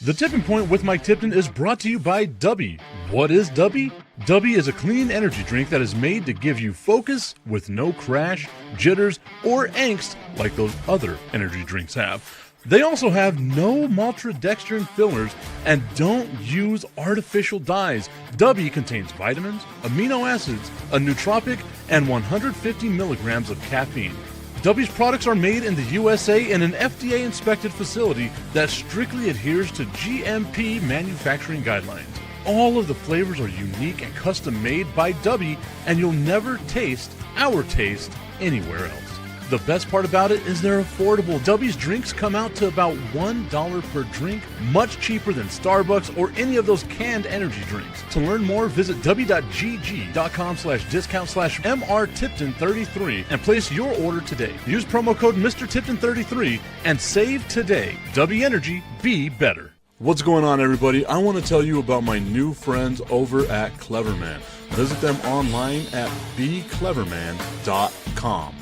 The Tipping Point with Mike Tipton is brought to you by Dubby. What is Dubby? Dubby is a clean energy drink that is made to give you focus with no crash, jitters, or angst like those other energy drinks have. They also have no maltodextrin fillers and don't use artificial dyes. Dubby contains vitamins, amino acids, a nootropic, and 150 milligrams of caffeine. Dubby's products are made in the USA in an FDA-inspected facility that strictly adheres to GMP manufacturing guidelines. All of the flavors are unique and custom-made by Dubby, and you'll never taste our taste anywhere else. The best part about it is they're affordable. Dubby's drinks come out to about $1 per drink, much cheaper than Starbucks or any of those canned energy drinks. To learn more, visit w.gg.com/discount/MRTipton33 and place your order today. Use promo code MrTipton33 and save today. Dubby Energy, be better. What's going on, everybody? I want to tell you about my new friends over at Cleverman. Visit them online at becleverman.com.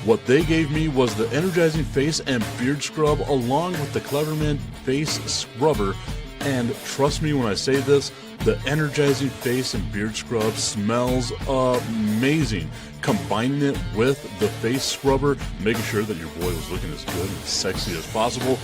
What they gave me was the energizing face and beard scrub along with the Cleverman face scrubber. And trust me when I say this, the energizing face and beard scrub smells amazing. Combining it with the face scrubber, making sure that your boy was looking as good and sexy as possible,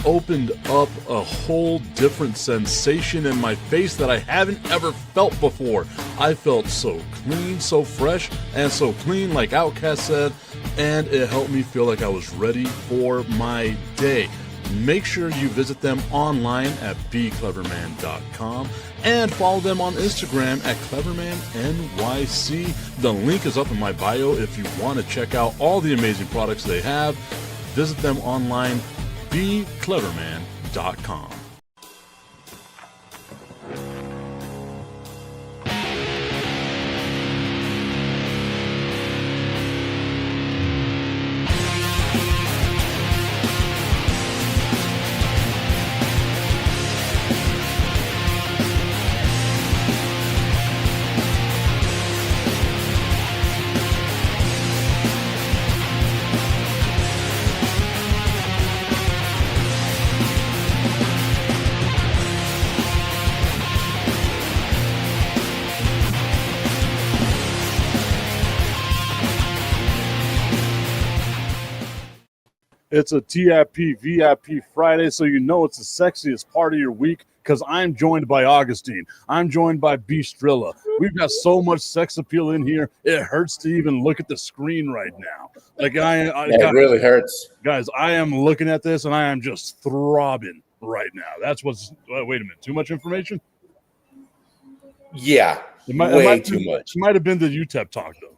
opened up a whole different sensation in my face that I haven't ever felt before. I felt so clean, so fresh, and so clean, like Outcast said, and it helped me feel like I was ready for my day. Make sure you visit them online at becleverman.com and follow them on Instagram at clevermannyc. The link is up in my bio if you want to check out all the amazing products they have. Visit them online, becleverman.com. It's a TIP VIP Friday, so you know it's the sexiest part of your week because I'm joined by Augustine. I'm joined by Bistrilla. We've got so much sex appeal in here, it hurts to even look at the screen right now. Like it really hurts. Guys, I am looking at this and I am just throbbing right now. That's what's wait a minute, too much information? Yeah, way too much. It might have been the UTEP talk, though.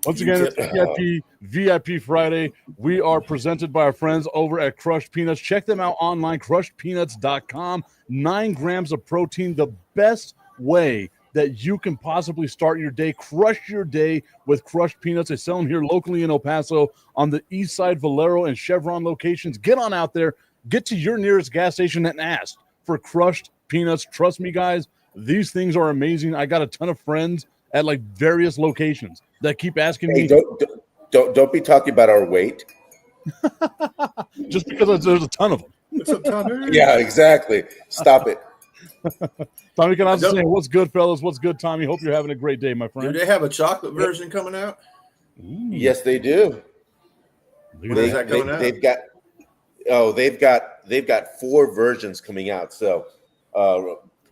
Once again, it's VIP Friday. We are presented by our friends over at Crushed Peanuts. Check them out online, crushedpeanuts.com. 9 grams of protein, the best way that you can possibly start your day. Crush your day with Crushed Peanuts. They sell them here locally in El Paso on the East Side, Valero, and Chevron locations. Get on out there. Get to your nearest gas station and ask for Crushed Peanuts. Trust me, guys, these things are amazing. I got a ton of friends at like various locations that keep asking me. Don't be talking about our weight. Just because there's a ton of them. It's a ton. Yeah, exactly. Stop it. Tommy can also say, what's good, fellas? What's good, Tommy? Hope you're having a great day, my friend. Do they have a chocolate version coming out? Ooh. Yes, they do. When is that coming out? They've got 4 versions coming out. So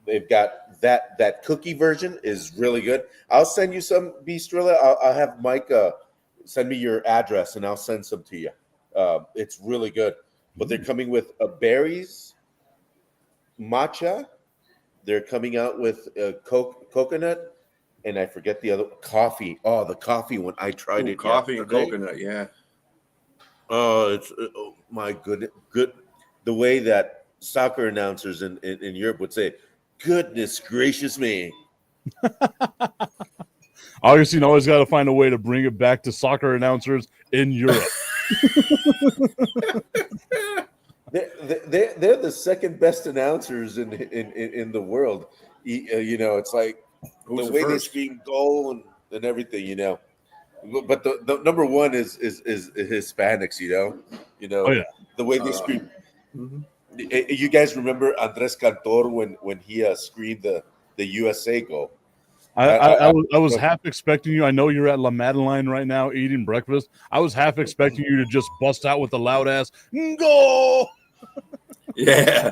they've got that cookie version is really good. I'll send you some, Bistrilla. I'll have Mike send me your address and I'll send some to you. It's really good. But they're coming with berries, matcha. They're coming out with coconut, and I forget the other coffee. Oh, the coffee one. I tried it. Coffee and coconut, yeah. It's my good. The way that soccer announcers in Europe would say, "Goodness gracious me." Augustine always got to find a way to bring it back to soccer announcers in Europe. They're the second best announcers in the world. It's like the way they scream goal and everything. But the number one is Hispanics. Oh, yeah. the way they scream. You guys remember Andres Cantor when he screamed the USA goal? I was half expecting you. I know you're at La Madeleine right now eating breakfast. I was half expecting you to just bust out with a loud ass goal. Yeah.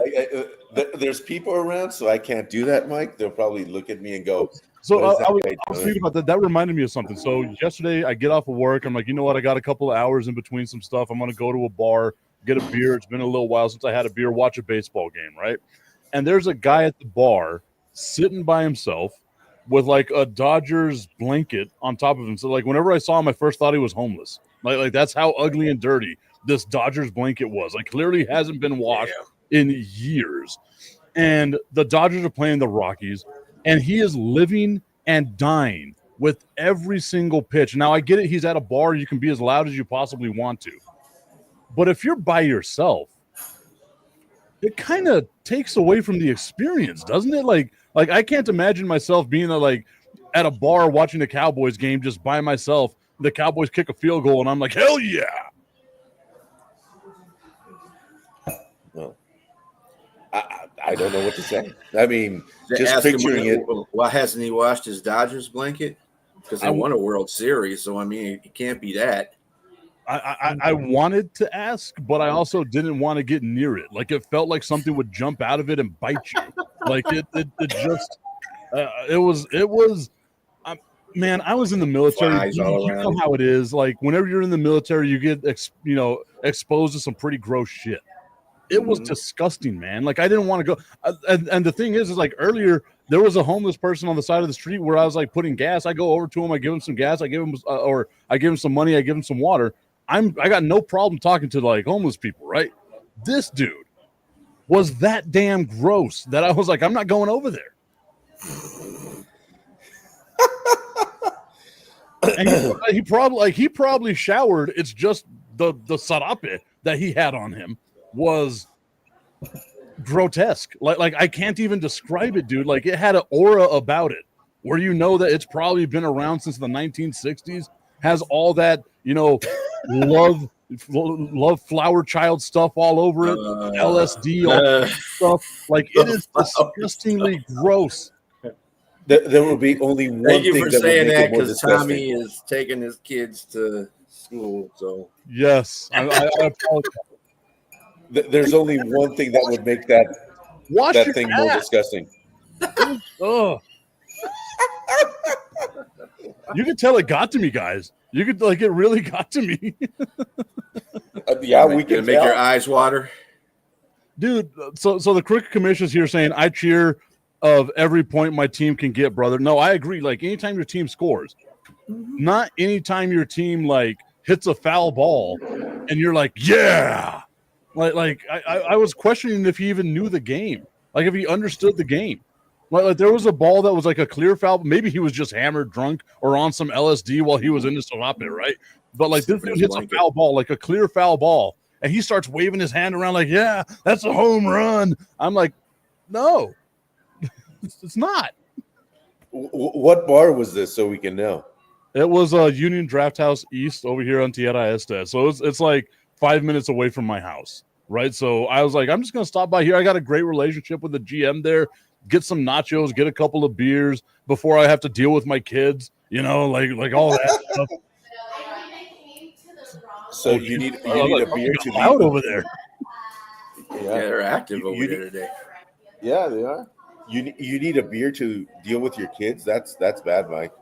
There's people around, so I can't do that, Mike. They'll probably look at me and go, so I was thinking about that. That reminded me of something. So yesterday I get off of work. I'm like, you know what? I got a couple of hours in between some stuff. I'm going to go to a bar, get a beer. It's been a little while since I had a beer, watch a baseball game, right? And there's a guy at the bar sitting by himself with like a Dodgers blanket on top of him. So like whenever I saw him, I first thought he was homeless. Like that's how ugly and dirty this Dodgers blanket was. Like clearly hasn't been washed in years. And the Dodgers are playing the Rockies, and he is living and dying with every single pitch. Now I get it. He's at a bar. You can be as loud as you possibly want to. But if you're by yourself, it kind of takes away from the experience, doesn't it? Like I can't imagine myself being at a bar watching a Cowboys game just by myself. The Cowboys kick a field goal, and I'm like, hell yeah. Well, I don't know what to say. I mean, just picturing it. Why hasn't he washed his Dodgers blanket? Because they won a World Series, so I mean, it can't be that. I wanted to ask, but I also didn't want to get near it. Like it felt like something would jump out of it and bite you. Like it just, it was. Man, I was in the military. You know how it is. Like whenever you're in the military, you get exposed to some pretty gross shit. It was disgusting, man. Like I didn't want to go. And the thing is like earlier there was a homeless person on the side of the street where I was like putting gas. I go over to him, I give him some gas, I give him some money, I give him some water. I got no problem talking to like homeless people, right? This dude was that damn gross that I was like, I'm not going over there. And he probably showered. It's just the sarape that he had on him was grotesque. Like I can't even describe it, dude. Like it had an aura about it where you know that it's probably been around since the 1960s. Has all that, love flower child stuff all over it, LSD, all that stuff. Like it is disgustingly gross. There will be only one Thank thing you for that saying will make that it more because disgusting. Tommy is taking his kids to school. So yes, I apologize. There's only one thing that would make that thing more disgusting. Oh. You could tell it got to me, guys. You could it really got to me. Yeah, we can make your eyes water, dude. So the cricket commission's here saying I cheer of every point my team can get, brother. No, I agree. Like anytime your team scores, not anytime your team like hits a foul ball, and you're like, yeah. Like I was questioning if he even knew the game, like if he understood the game. Like there was a ball that was like a clear foul. Maybe he was just hammered, drunk, or on some LSD while he was in the sarape, right? But like this dude hits a foul ball, like a clear foul ball, and he starts waving his hand around like, yeah, that's a home run. I'm like, no, it's not. What bar was this so we can know? It was Union Draft House East over here on Tierra Este. So it's like 5 minutes away from my house, right? So I was like, I'm just going to stop by here. I got a great relationship with the GM there. Get some nachos, get a couple of beers before I have to deal with my kids, like all that stuff. So you need a beer to be out over there. Yeah, they're active over there today. Yeah, they are. You need a beer to deal with your kids. That's bad, Mike.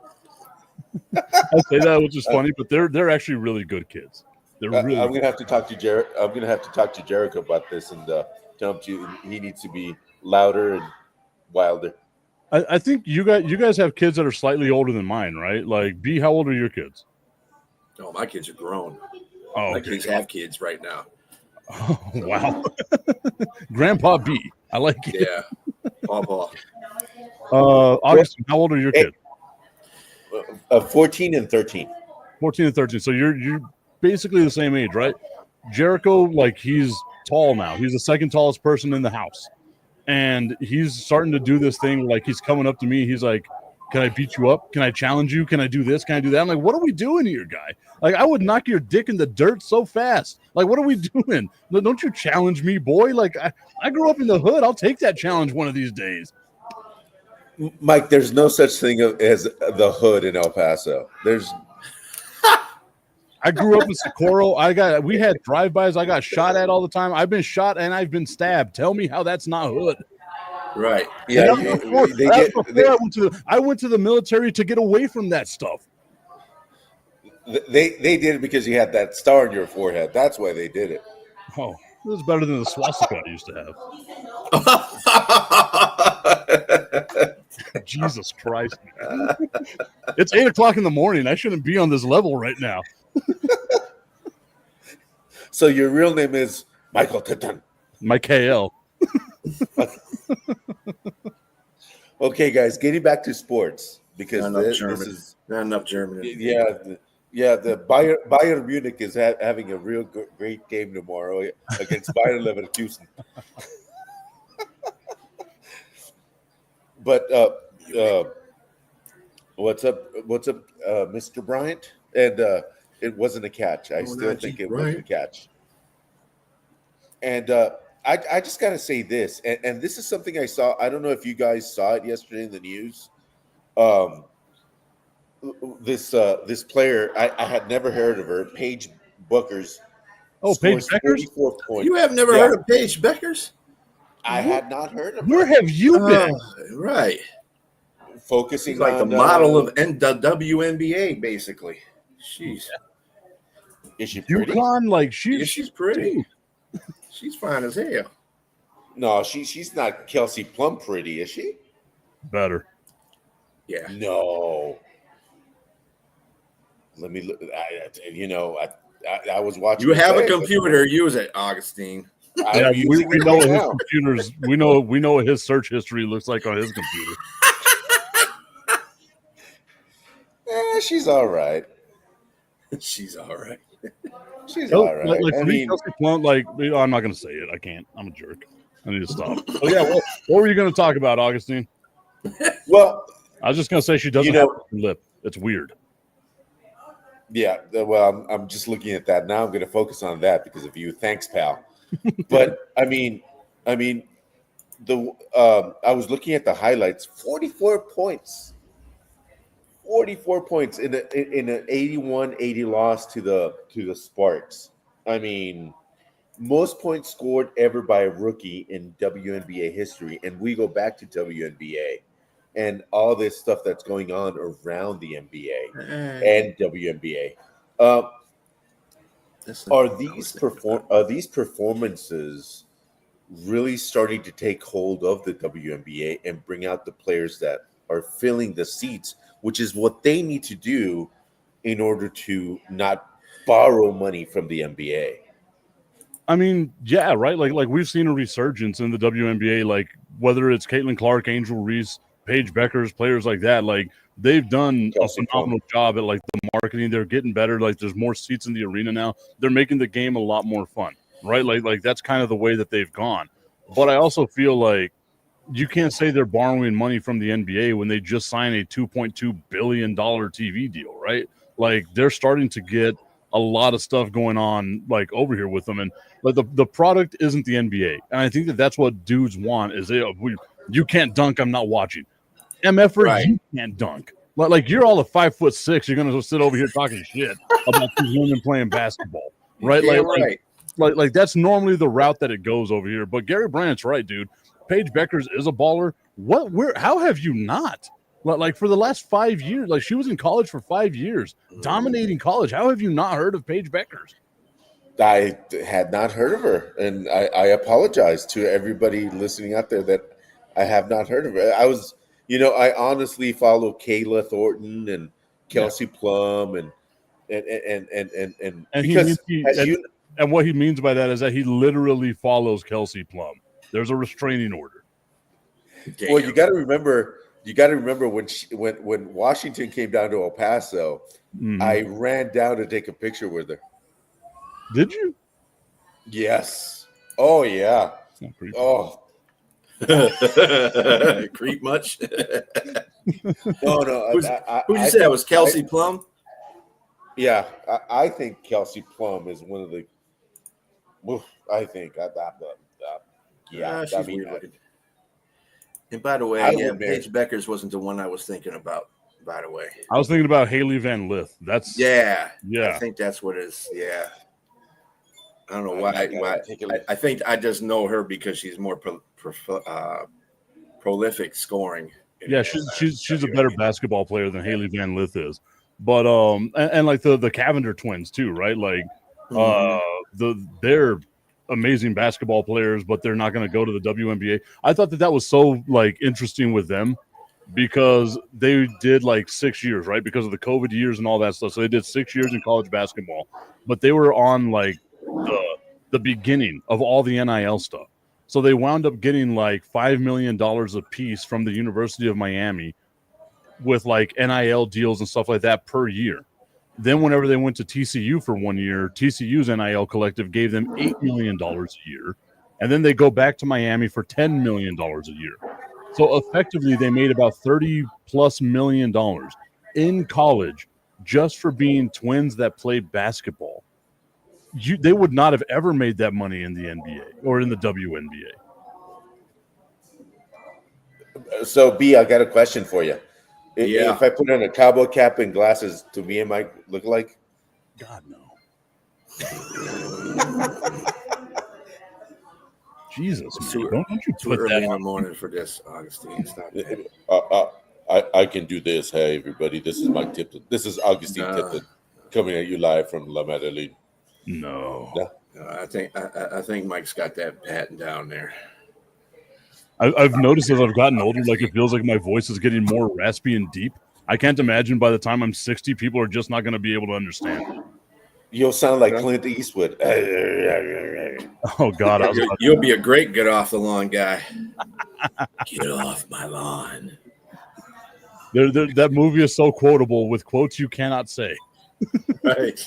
I say that, which is funny, but they're actually really good kids. They're really. I'm gonna have to talk to Jared. I'm gonna have to talk to Jericho about this and tell him he needs to be louder and wilder. I think you guys have kids that are slightly older than mine, right? Like B, how old are your kids? No, my kids are grown. Oh, my kids have kids right now. Oh, wow. Grandpa B. I like it. Yeah. Pawpaw. Augustine, how old are your kids? 14 and 13. 14 and 13. So you're basically the same age, right? Jericho, like he's tall now. He's the second tallest person in the house. And he's starting to do this thing where, like, he's coming up to me. He's like, Can I beat you up? Can I challenge you? Can I do this? Can I do that? I'm like, what are we doing here, guy? Like, I would knock your dick in the dirt so fast. Like, what are we doing? Don't you challenge me, boy. Like, I grew up in the hood. I'll take that challenge one of these days. Mike, there's no such thing as the hood in El Paso. I grew up in Socorro. We had drive-bys. I got shot at all the time. I've been shot and I've been stabbed. Tell me how that's not hood. Right. Yeah, I went to the military to get away from that stuff. They did it because you had that star on your forehead. That's why they did it. Oh, it was better than the swastika I used to have. Jesus Christ. It's 8:00 in the morning. I shouldn't be on this level right now. So your real name is Michael Tipton. My KL. Okay, guys, getting back to sports because this is not enough German. Yeah. The Bayern Munich is having a real great game tomorrow against Bayern Leverkusen. But what's up, Mr. Bryant? And it wasn't a catch. I still think it was a catch. And I just got to say this, and this is something I saw. I don't know if you guys saw it yesterday in the news. This player, I had never heard of her, Paige Buckers. Oh, Paige Beckers? You have never heard of Paige Beckers? I had not heard of her. Where have you been? Right. Focusing She's like on the model of the WNBA, basically. She's Is she pretty? UConn, like she's pretty. She's fine as hell. No, she's not Kelsey Plum pretty, is she? Better. Yeah. No. Let me look. I was watching. You have a computer. Use it, Augustine. Yeah, we know what his computers. We know what his search history looks like on his computer. She's all right. She's all right. She's all right. I mean, Kelsey Plum, I'm not going to say it. I can't. I'm a jerk. I need to stop. Oh yeah. What were you going to talk about, Augustine? Well, I was just going to say she doesn't have a lip. It's weird. Yeah. Well, I'm just looking at that now. I'm going to focus on that because of you. Thanks, pal. But I was looking at the highlights. 44 points. 44 points in an 81-80 loss to the Sparks. I mean, most points scored ever by a rookie in WNBA history, and we go back to WNBA and all this stuff that's going on around the NBA and WNBA. Are these performances really starting to take hold of the WNBA and bring out the players that are filling the seats, which is what they need to do in order to not borrow money from the NBA? I mean, yeah, right. Like we've seen a resurgence in the WNBA. Like whether it's Caitlin Clark, Angel Reese, Paige Beckers, players like that. Like they've done a phenomenal job at like the marketing. They're getting better. Like there's more seats in the arena now. They're making the game a lot more fun, right? Like that's kind of the way that they've gone. But I also feel like you can't say they're borrowing money from the NBA when they just signed a $2.2 billion TV deal, right? Like they're starting to get a lot of stuff going on like over here with them. And like the product isn't the NBA. And I think that's what dudes want is you can't dunk, I'm not watching. MFer, right. You can't dunk. Like you're all 5'6", you're gonna sit over here talking shit about these women playing basketball. Right? Like that's normally the route that it goes over here. But Gary Bryant's right, dude. Paige Beckers is a baller. How have you not? Like for the last 5 years, like she was in college for 5 years, dominating college. How have you not heard of Paige Beckers? I had not heard of her, and I apologize to everybody listening out there that I have not heard of her. I honestly follow Kayla Thornton and Kelsey Plum and because and what he means by that is that he literally follows Kelsey Plum. There's a restraining order. Damn. Well, you got to remember when Washington came down to El Paso, I ran down to take a picture with her. Did you? Yes. Oh yeah. Creep much? No. Who'd you say that was? Kelsey Plum? Yeah, I think Kelsey Plum is one of the. I think yeah, She's that'd be weird nice. looking. And by the way, I yeah, would marry. Paige Beckers wasn't the one I was thinking about. By the way, I was thinking about Haley Van Lith. That's yeah. Yeah. I think that's what it is. Yeah. I don't know I why. gotta take a look. I think I just know her because she's more prolific scoring. Yeah, she's a better basketball player than Haley Van Lith is. But and like the Cavender twins too, right? Like they're amazing basketball players, but they're not going to go to the WNBA. I thought that was so like interesting with them because they did like 6 years, right? Because of the COVID years and all that stuff. So they did 6 years in college basketball, but they were on like the beginning of all the NIL stuff. So they wound up getting like $5 million a piece from the University of Miami with like NIL deals and stuff like that per year. Then whenever they went to TCU for 1 year, TCU's NIL collective gave them $8 million a year. And then they go back to Miami for $10 million a year. So effectively they made about $30+ million in college just for being twins that played basketball. They would not have ever made that money in the NBA or in the WNBA. So, B, I got a question for you. Yeah. If I put on a cowboy cap and glasses, do me and Mike look alike? God, no. Jesus, man. Don't you too put early that in the on. morning for this, Augustine. It's not that. I can do this. Hey, everybody, this is Mike Tipton. This is Augustine Tipton coming at you live from La Madeleine. No. I think Mike's got that patent down there. I've noticed as I've gotten older, like it feels like my voice is getting more raspy and deep. I can't imagine by the time I'm 60, people are just not going to be able to understand. You'll sound like Clint Eastwood. Oh, God. You'll be a great get off the lawn guy. Get off my lawn. That movie is so quotable with quotes you cannot say. Right.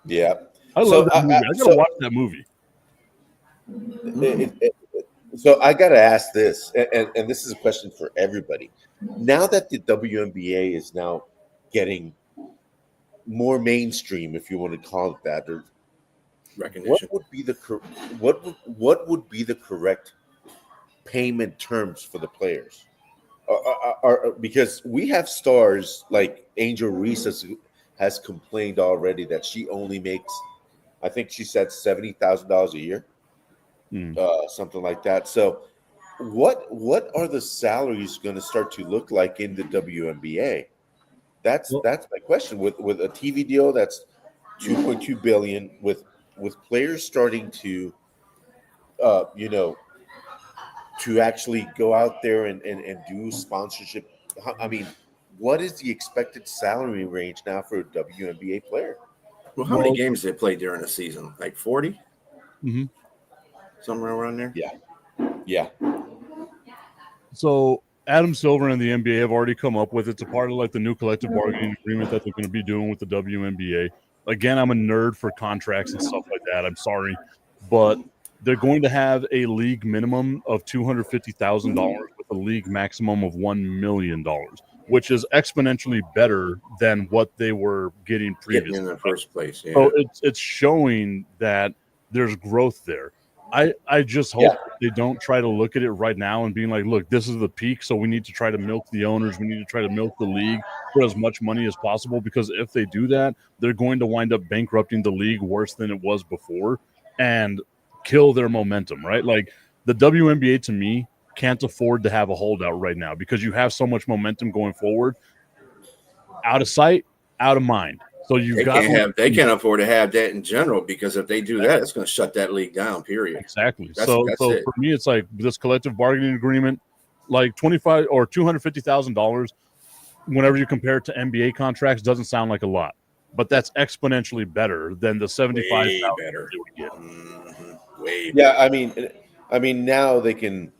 Yeah. I love that movie. I got to watch that movie. So I got to ask this, and this is a question for everybody. Now that the WNBA is now getting more mainstream, if you want to call it that, or recognition, what would be the correct payment terms for the players? Because we have stars like Angel Reese has complained already that she only makes, I think she said $70,000 a year. Something like that. So what are the salaries going to start to look like in the WNBA? That's my question. With a TV deal that's $2.2 billion, with players starting to to actually go out there and do sponsorship. I mean, what is the expected salary range now for a WNBA player? Well, how many games did they play during the season? Like 40? Mm-hmm. Somewhere around there? Yeah. So Adam Silver and the NBA have already come up with it's a part of like the new collective bargaining agreement that they're going to be doing with the WNBA. Again, I'm a nerd for contracts and stuff like that. I'm sorry, but they're going to have a league minimum of $250,000 with a league maximum of $1 million, which is exponentially better than what they were getting previously in the first place. Yeah. So it's showing that there's growth there. I just hope they don't try to look at it right now and being like, look, this is the peak, so we need to try to milk the owners. We need to try to milk the league for as much money as possible, because if they do that, they're going to wind up bankrupting the league worse than it was before and kill their momentum, right? Like the WNBA, to me, can't afford to have a holdout right now because you have so much momentum going forward. Out of sight, out of mind. So they can't afford to have that in general, because if they do that, it's going to shut that league down. Period. Exactly. So for me, it's like this collective bargaining agreement, like $25,000 or $250,000. Whenever you compare it to NBA contracts, doesn't sound like a lot, but that's exponentially better than the $75,000 better. They would get. Mm-hmm. Way better. I mean, now they can.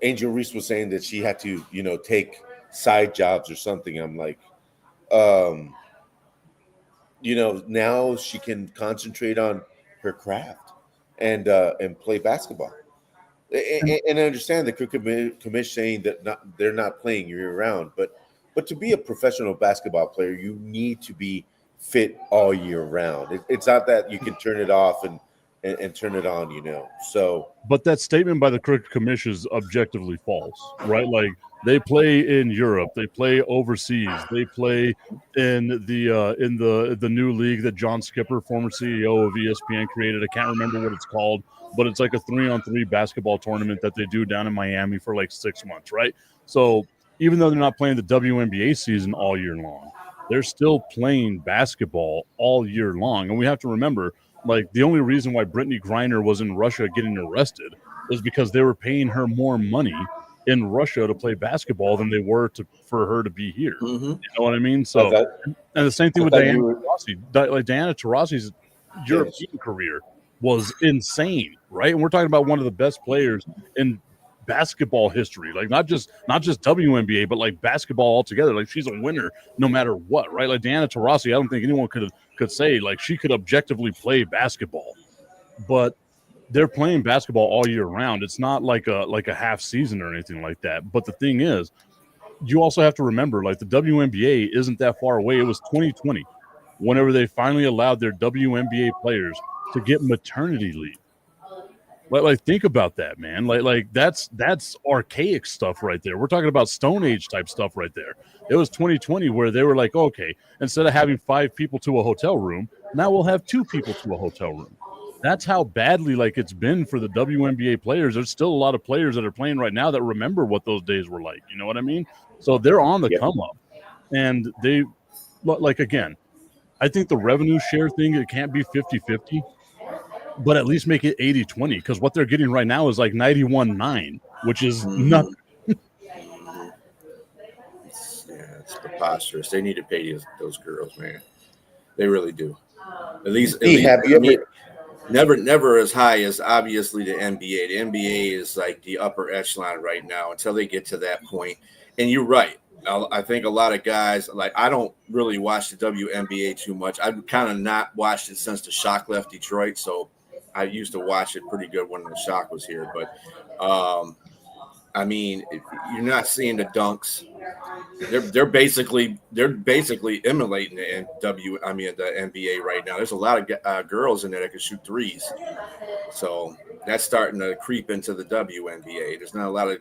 Angel Reese was saying that she had to, take side jobs or something. I'm like, now she can concentrate on her craft and play basketball. And I understand the commission saying that they're not playing year round, but to be a professional basketball player, you need to be fit all year round. It's not that you can turn it off and turn it on, So But that statement by the Cricket Commission is objectively false, right? Like they play in Europe, they play overseas, they play in the new league that John Skipper, former CEO of ESPN, created. I can't remember what it's called, but it's like a 3-on-3 basketball tournament that they do down in Miami for like 6 months, right? So even though they're not playing the WNBA season all year long, they're still playing basketball all year long. And we have to remember, like, the only reason why Brittany Griner was in Russia getting arrested is because they were paying her more money in Russia to play basketball than they were for her to be here. Mm-hmm. You know what I mean? I So, thought, and the same thing I with thought Diana you were Taurasi. Like Diana Taurasi's European career was insane, right? And we're talking about one of the best players in basketball history, like not just WNBA, but like basketball altogether. Like she's a winner no matter what, right? Like Diana Taurasi, I don't think anyone could say like she could objectively play basketball, but they're playing basketball all year round. It's not like a half season or anything like that. But the thing is, you also have to remember, like the WNBA isn't that far away. It was 2020 whenever they finally allowed their WNBA players to get maternity leave. Like think about that, man. Like that's archaic stuff right there. We're talking about Stone Age type stuff right there. It was 2020 where they were like, okay, instead of having 5 people to a hotel room, now we'll have 2 people to a hotel room. That's how badly like it's been for the WNBA players. There's still a lot of players that are playing right now that remember what those days were like. You know what I mean? So they're on the come up, and they like again. I think the revenue share thing, it can't be 50-50. But at least make it 80-20, because what they're getting right now is like 91-9, which is nothing. It's preposterous. They need to pay those girls, man. They really do. At least never as high as obviously the NBA. The NBA is like the upper echelon right now until they get to that point. And you're right. I think a lot of guys, like, I don't really watch the WNBA too much. I've kind of not watched it since the Shock left Detroit, so I used to watch it pretty good when the Shock was here. But I mean, you're not seeing the dunks. They're basically emulating the NBA right now. There's a lot of girls in there that can shoot threes, so that's starting to creep into the WNBA. There's not a lot of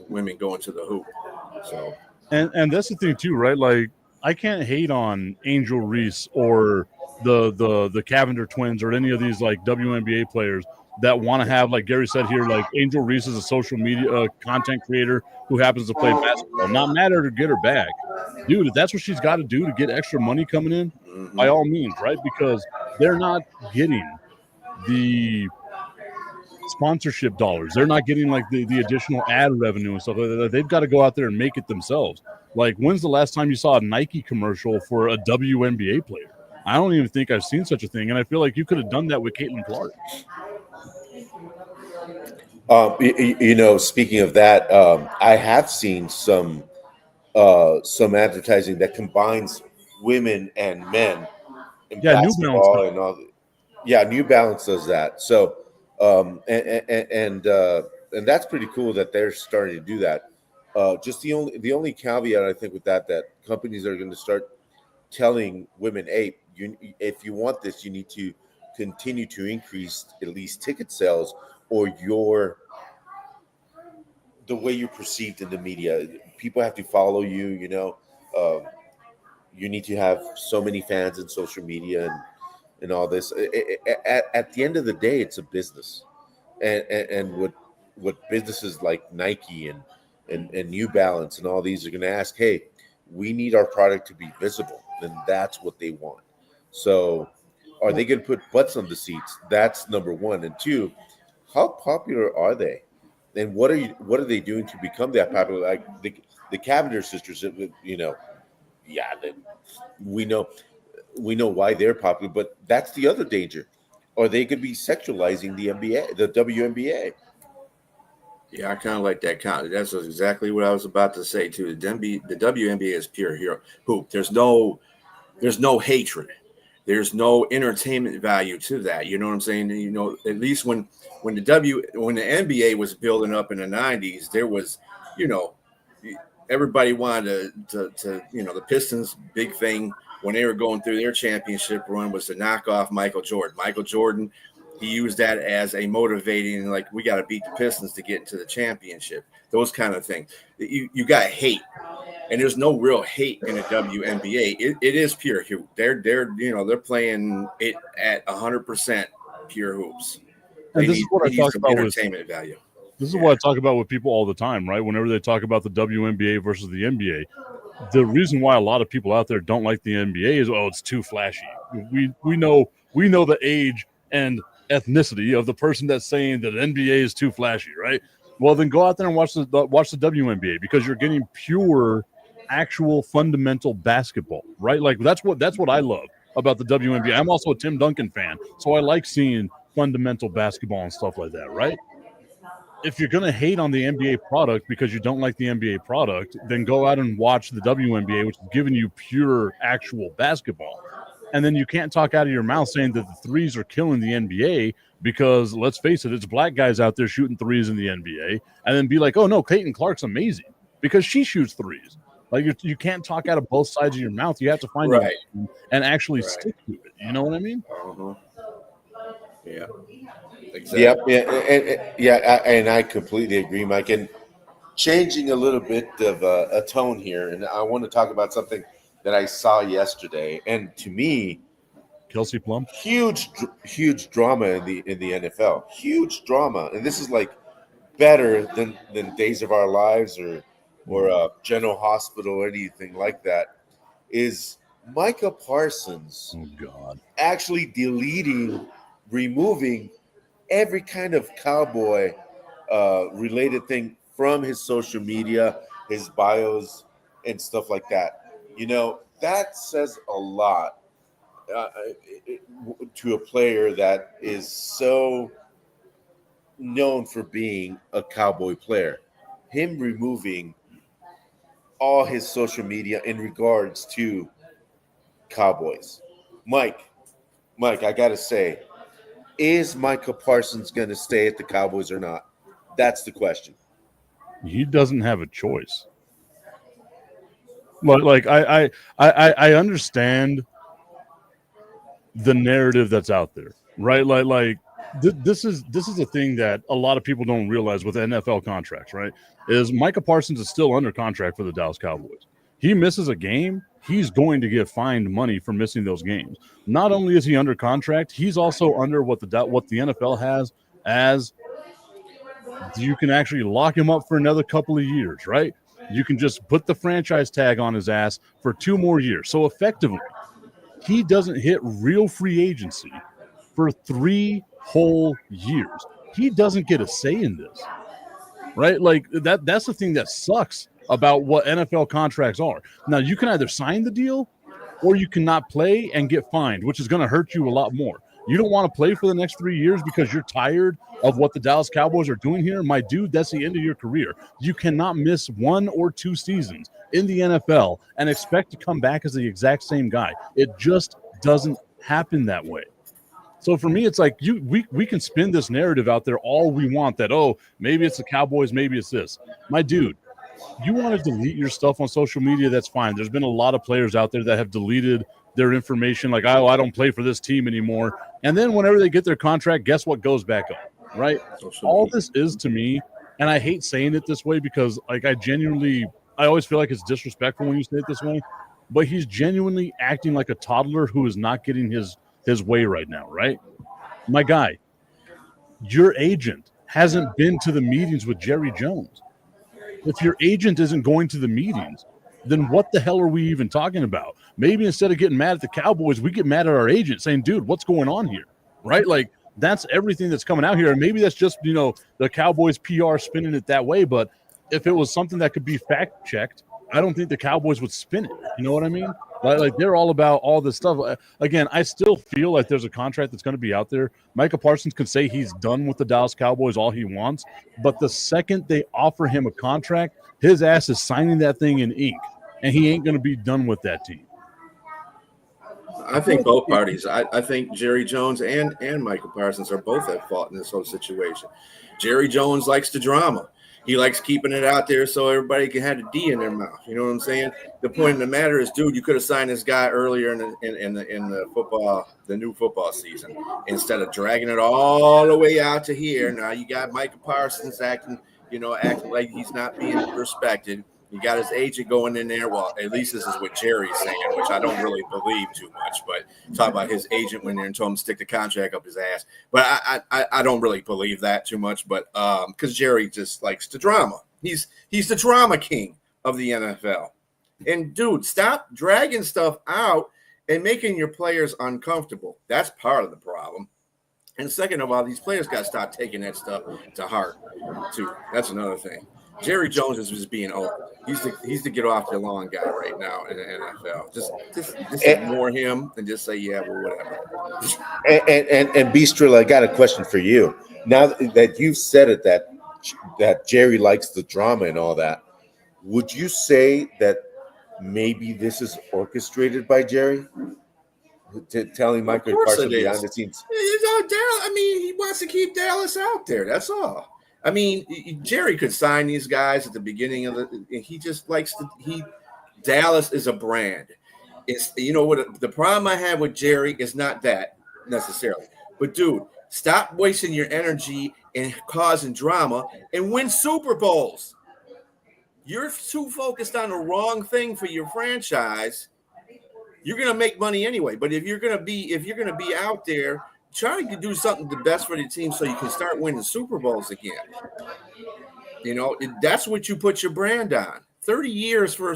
women going to the hoop, so. And that's the thing too, right? Like I can't hate on Angel Reese or the Cavender twins or any of these like WNBA players that want to have, like Gary said here, like Angel Reese is a social media content creator who happens to play basketball. Not matter to get her back, dude. If that's what she's got to do to get extra money coming in, by all means, right? Because they're not getting the sponsorship dollars. They're not getting like the additional ad revenue and stuff like that. They've got to go out there and make it themselves. Like, when's the last time you saw a Nike commercial for a WNBA player? I don't even think I've seen such a thing. And I feel like you could have done that with Caitlin Clark. Speaking of that, I have seen some advertising that combines women and men in basketball and all. Yeah, New Balance does that. So, and that's pretty cool that they're starting to do that. Just the only caveat I think with that companies are going to start telling women, hey, if you want this, you need to continue to increase at least ticket sales or the way you're perceived in the media. People have to follow you. You need to have so many fans in social media and all this. At the end of the day, it's a business, and what businesses like Nike and New Balance and all these are going to ask, hey, we need our product to be visible, and that's what they want. So, are they going to put butts on the seats? That's number one. And two, how popular are they? And what are they doing to become that popular? Like the Cavender sisters, we know why they're popular, but that's the other danger. Or they could be sexualizing the NBA, the WNBA. Yeah, I kind of like that. That's exactly what I was about to say too. The WNBA is pure hero hoop. There's no hatred. there's no entertainment value to that. You know what I'm saying? You know, at least when the NBA was building up in the 90s, there was, you know, everybody wanted to you know, the Pistons' big thing when they were going through their championship run was to knock off Michael Jordan. Michael Jordan, he used that as a motivating, like, we got to beat the Pistons to get into the championship. Those kind of things. You got hate. And there's no real hate in the WNBA. It is pure hoop. They're you know, they're playing it at 100% pure hoops. And this is what I talk about entertainment value. This is what I talk about with people all the time, right? Whenever they talk about the WNBA versus the NBA, the reason why a lot of people out there don't like the NBA is, oh, it's too flashy. We know the age and ethnicity of the person that's saying that NBA is too flashy, right? Well, then go out there and watch the WNBA, because you're getting pure, actual, fundamental basketball, right? Like that's what I love about the WNBA. I'm also a Tim Duncan fan, so I like seeing fundamental basketball and stuff like that, right? If you're going to hate on the NBA product because you don't like the NBA product, then go out and watch the WNBA, which is giving you pure, actual basketball. And then you can't talk out of your mouth saying that the threes are killing the NBA, because let's face it, it's black guys out there shooting threes in the NBA, and then be like, oh no, Caitlin Clark's amazing because she shoots threes. Like, you can't talk out of both sides of your mouth. You have to find it and actually stick to it. You know what I mean? Uh-huh. Yeah. Exactly. Yep. And I completely agree, Mike. And changing a little bit of a tone here, and I want to talk about something that I saw yesterday, and to me, Kelsey Plum, huge drama in the NFL, huge drama, and this is like better than Days of Our Lives or General Hospital or anything like that. Is Micah Parsons actually removing every kind of cowboy related thing from his social media, his bios, and stuff like that. You know, that says a lot to a player that is so known for being a cowboy player. Him removing all his social media in regards to Cowboys. Mike, I got to say, is Micah Parsons going to stay at the Cowboys or not? That's the question. He doesn't have a choice. But like I understand the narrative that's out there, right? This is a thing that a lot of people don't realize with NFL contracts, right? Is Micah Parsons is still under contract for the Dallas Cowboys. He misses a game, he's going to get fined money for missing those games. Not only is he under contract, he's also under what the NFL has as you can actually lock him up for another couple of years, right? You can just put the franchise tag on his ass for 2 more years. So effectively, he doesn't hit real free agency for 3 whole years. He doesn't get a say in this, right? Like that's the thing that sucks about what NFL contracts are. Now, you can either sign the deal or you cannot play and get fined, which is going to hurt you a lot more. You don't want to play for the next 3 years because you're tired of what the Dallas Cowboys are doing here. My dude, that's the end of your career. You cannot miss 1 or 2 seasons in the NFL and expect to come back as the exact same guy. It just doesn't happen that way. So for me, it's like we can spin this narrative out there all we want that, oh, maybe it's the Cowboys, maybe it's this. My dude, you want to delete your stuff on social media, that's fine. There's been a lot of players out there that have deleted their information, like, oh, I don't play for this team anymore. And then whenever they get their contract, guess what goes back up, right? All this is to me, and I hate saying it this way because, like, I always feel like it's disrespectful when you say it this way, but he's genuinely acting like a toddler who is not getting his way right now, right? My guy, your agent hasn't been to the meetings with Jerry Jones. If your agent isn't going to the meetings, then what the hell are we even talking about? Maybe instead of getting mad at the Cowboys, we get mad at our agent saying, dude, what's going on here, right? Like, that's everything that's coming out here. And maybe that's just, the Cowboys PR spinning it that way. But if it was something that could be fact checked, I don't think the Cowboys would spin it. You know what I mean? Like they're all about all this stuff. Again, I still feel like there's a contract that's going to be out there. Micah Parsons can say he's done with the Dallas Cowboys all he wants, but the second they offer him a contract, his ass is signing that thing in ink, and he ain't going to be done with that team. I think both parties. I think Jerry Jones and Michael Parsons are both at fault in this whole situation. Jerry Jones likes the drama. He likes keeping it out there so everybody can have a D in their mouth. You know what I'm saying? The point of the matter is, dude, you could have signed this guy earlier in the new football season instead of dragging it all the way out to here. Now you got Michael Parsons acting like he's not being respected. You got his agent going in there. Well, at least this is what Jerry's saying, which I don't really believe too much. But talk about his agent went there and told him to stick the contract up his ass. But I don't really believe that too much. But because Jerry just likes the drama. He's the drama king of the NFL. And dude, stop dragging stuff out and making your players uncomfortable. That's part of the problem. And second of all, these players got to stop taking that stuff to heart too. That's another thing. Jerry Jones is just being open. He's the get off the lawn guy right now in the NFL. Just ignore him and just say, yeah, well, whatever. And Bistro, I got a question for you. Now that you've said it, that Jerry likes the drama and all that, would you say that maybe this is orchestrated by Jerry? Telling Michael Parsons behind the scenes. He wants to keep Dallas out there. That's all. I mean, Jerry could sign these guys at the beginning of he just likes to. Dallas is a brand. It's what the problem I have with Jerry is not that necessarily, but dude, stop wasting your energy and causing drama and win Super Bowls. You're too focused on the wrong thing for your franchise. You're gonna make money anyway. But if you're gonna be out there, try to do something the best for the team so you can start winning Super Bowls again. That's what you put your brand on. 30 years for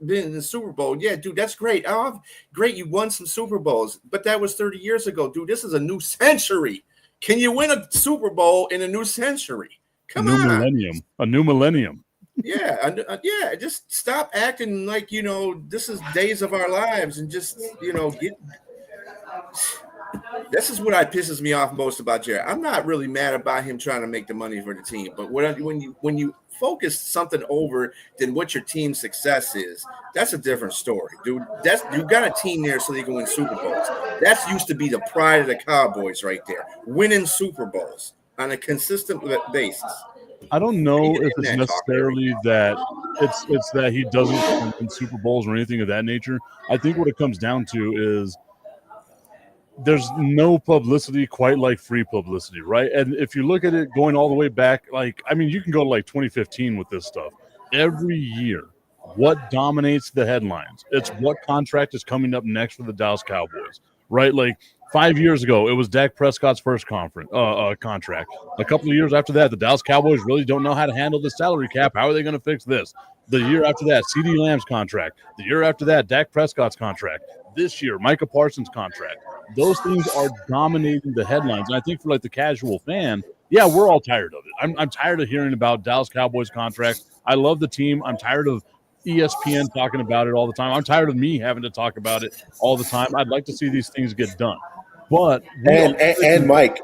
being in the Super Bowl. Yeah, dude, that's great. Oh, great, you won some Super Bowls. But that was 30 years ago, dude. This is a new century. Can you win a Super Bowl in a new century? Come on. A new millennium. Yeah, just stop acting like, this is days of our lives and just, get – this is what pisses me off most about Jerry. I'm not really mad about him trying to make the money for the team, but when you focus something over than what your team's success is, that's a different story, dude. You got a team there so they can win Super Bowls. That's used to be the pride of the Cowboys right there, winning Super Bowls on a consistent basis. I don't know if it's necessarily that it's that he doesn't win Super Bowls or anything of that nature. I think what it comes down to is there's no publicity quite like free publicity, right? And if you look at it going all the way back, you can go to 2015 with this stuff. Every year, what dominates the headlines? It's what contract is coming up next for the Dallas Cowboys, right? 5 years ago, it was Dak Prescott's first contract. A couple of years after that, the Dallas Cowboys really don't know how to handle the salary cap. How are they going to fix this? The year after that, CeeDee Lamb's contract. The year after that, Dak Prescott's contract. This year, Micah Parsons' contract. Those things are dominating the headlines. And I think for the casual fan, yeah, we're all tired of it. I'm tired of hearing about Dallas Cowboys contracts. I love the team. I'm tired of ESPN talking about it all the time. I'm tired of me having to talk about it all the time. I'd like to see these things get done. But and Mike,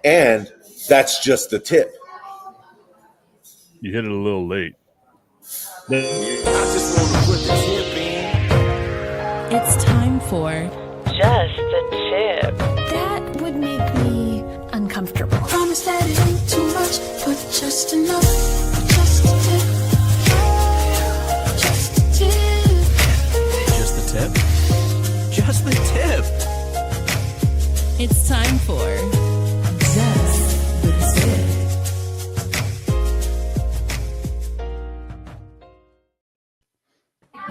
and that's just the tip. You hit it a little late. It's time for Just a Tip. That would make me uncomfortable. Promise that it ain't too much, but just enough. Just a tip. Just a tip. Just the tip? Just the tip. It's time for Just the Tip.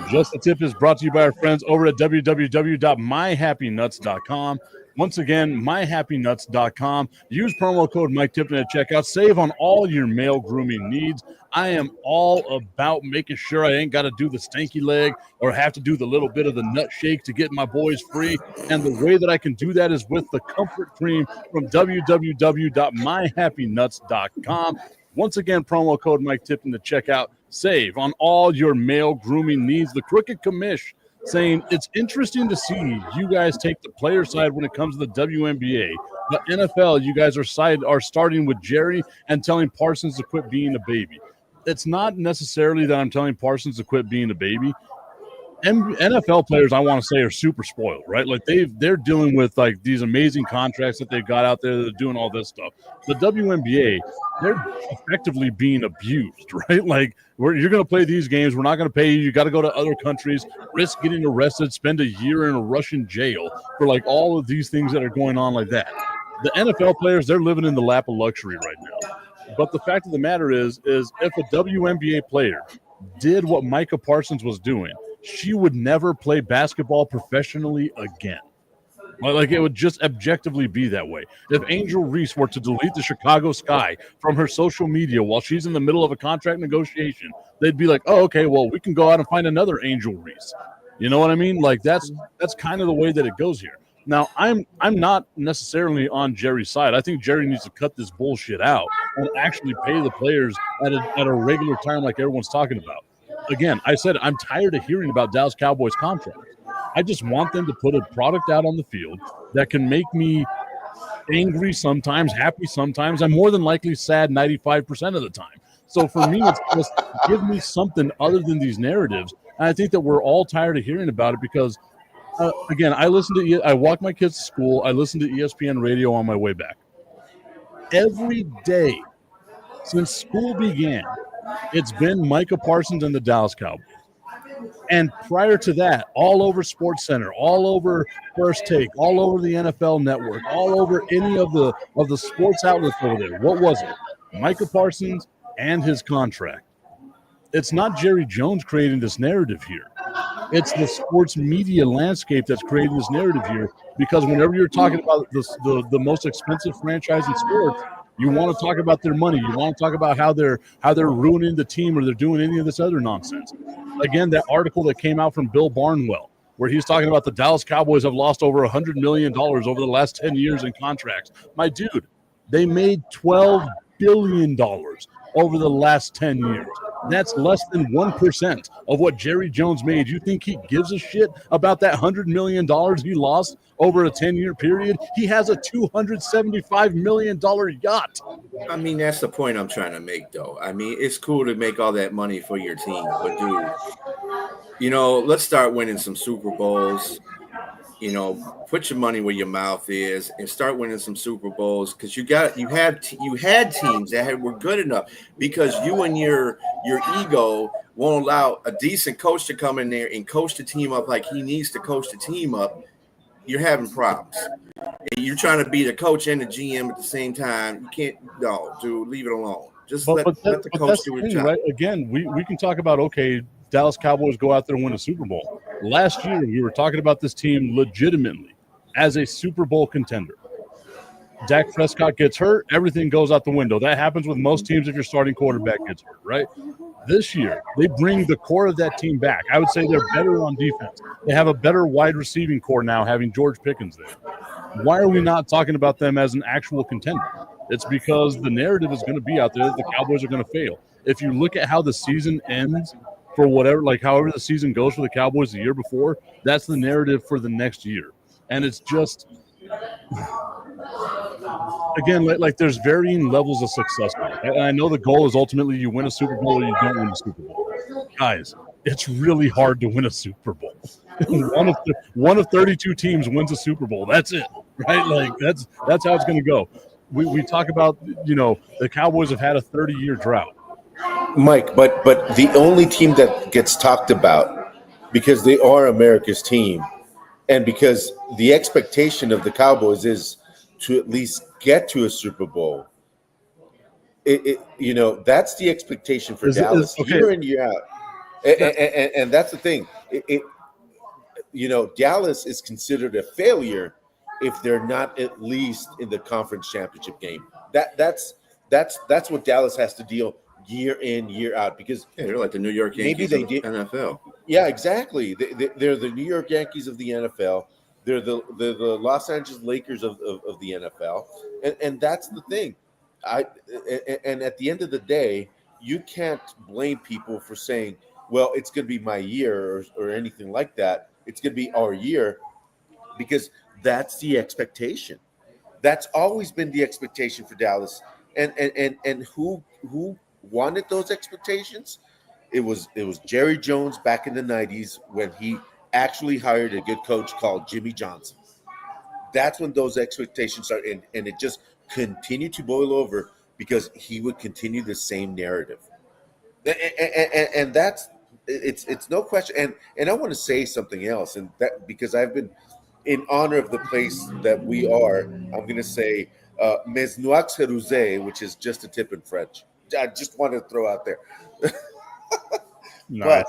Just the Tip is brought to you by our friends over at www.myhappynuts.com. Once again, myhappynuts.com. Use promo code Mike Tipton at checkout. Save on all your male grooming needs. I am all about making sure I ain't got to do the stanky leg or have to do the little bit of the nut shake to get my boys free. And the way that I can do that is with the comfort cream from www.myhappynuts.com. Once again, promo code Mike Tipton to check out. Save on all your male grooming needs. The Crooked Commish saying it's interesting to see you guys take the player side when it comes to the WNBA. The NFL, you guys are starting with Jerry and telling Parsons to quit being a baby. It's not necessarily that I'm telling Parsons to quit being a baby. NFL players, I want to say, are super spoiled, right? Like they're dealing with like these amazing contracts that they've got out there that are doing all this stuff. The WNBA, they're effectively being abused, right? Like you're going to play these games, we're not going to pay you. You got to go to other countries, risk getting arrested, spend a year in a Russian jail for like all of these things that are going on like that. The NFL players, they're living in the lap of luxury right now. But the fact of the matter is if a WNBA player did what Micah Parsons was doing, she would never play basketball professionally again. Like it would just objectively be that way. If Angel Reese were to delete the Chicago Sky from her social media while she's in the middle of a contract negotiation, they'd be like, oh, okay, well, we can go out and find another Angel Reese. You know what I mean? Like that's kind of the way that it goes here. Now, I'm not necessarily on Jerry's side. I think Jerry needs to cut this bullshit out and actually pay the players at a regular time like everyone's talking about. Again, I said I'm tired of hearing about Dallas Cowboys contracts. I just want them to put a product out on the field that can make me angry sometimes, happy sometimes. I'm more than likely sad 95% of the time. So for me, it's just give me something other than these narratives. And I think that we're all tired of hearing about it because, again, I walk my kids to school. I listen to ESPN radio on my way back. Every day since school began, it's been Micah Parsons and the Dallas Cowboys. And prior to that, all over SportsCenter, all over First Take, all over the NFL Network, all over any of the sports outlets over there. What was it? Micah Parsons and his contract. It's not Jerry Jones creating this narrative here. It's the sports media landscape that's creating this narrative here because whenever you're talking about the most expensive franchise in sports, you want to talk about their money. You want to talk about how they're ruining the team or they're doing any of this other nonsense. Again, that article that came out from Bill Barnwell, where he's talking about the Dallas Cowboys have lost over $100 million over the last 10 years in contracts. My dude, they made $12 billion over the last 10 years. That's less than 1% of what Jerry Jones made. You think he gives a shit about that $100 million he lost over a 10-year period? He has a $275 million yacht. I mean, that's the point I'm trying to make, though. I mean, it's cool to make all that money for your team, but dude, let's start winning some Super Bowls. Put your money where your mouth is and start winning some Super Bowls because you had teams that were good enough because you and your ego won't allow a decent coach to come in there and coach the team up like he needs to coach the team up. You're having problems. And you're trying to be the coach and the GM at the same time. You can't, no, dude, leave it alone. Just let the coach do his job. Right? Again, we can talk about, okay, Dallas Cowboys go out there and win a Super Bowl. Last year, we were talking about this team legitimately as a Super Bowl contender. Dak Prescott gets hurt, everything goes out the window. That happens with most teams if your starting quarterback gets hurt, right? This year, they bring the core of that team back. I would say they're better on defense. They have a better wide receiving core now, having George Pickens there. Why are we not talking about them as an actual contender? It's because the narrative is going to be out there that the Cowboys are going to fail. If you look at how the season ends for however the season goes for the Cowboys the year before, that's the narrative for the next year. And it's just, again, like there's varying levels of success. And I know the goal is ultimately you win a Super Bowl or you don't win a Super Bowl. Guys, it's really hard to win a Super Bowl. one of 32 teams wins a Super Bowl. That's it, right? Like that's how it's going to go. We talk about, the Cowboys have had a 30-year drought. Mike, but the only team that gets talked about because they are America's team and because the expectation of the Cowboys is to at least get to a Super Bowl. That's the expectation for Dallas year in, year out. And that's the thing. Dallas is considered a failure if they're not at least in the conference championship game. That's what Dallas has to deal year in, year out, because they're like the New York Yankees of the NFL. Yeah, exactly. They're the New York Yankees of the NFL. They're the Los Angeles Lakers of the NFL, and that's the thing. And at the end of the day, you can't blame people for saying, "Well, it's going to be my year" or anything like that. It's going to be our year, because that's the expectation. That's always been the expectation for Dallas, and who wanted those expectations? It was Jerry Jones back in the 90s when he actually hired a good coach called Jimmy Johnson. That's when those expectations start, and it just continued to boil over because he would continue the same narrative. And that's it's no question. And I want to say something else, and that because I've been in honor of the place that we are, I'm going to say Mes Noix Rosé, which is just a tip in French. I just want to throw out there. Nice.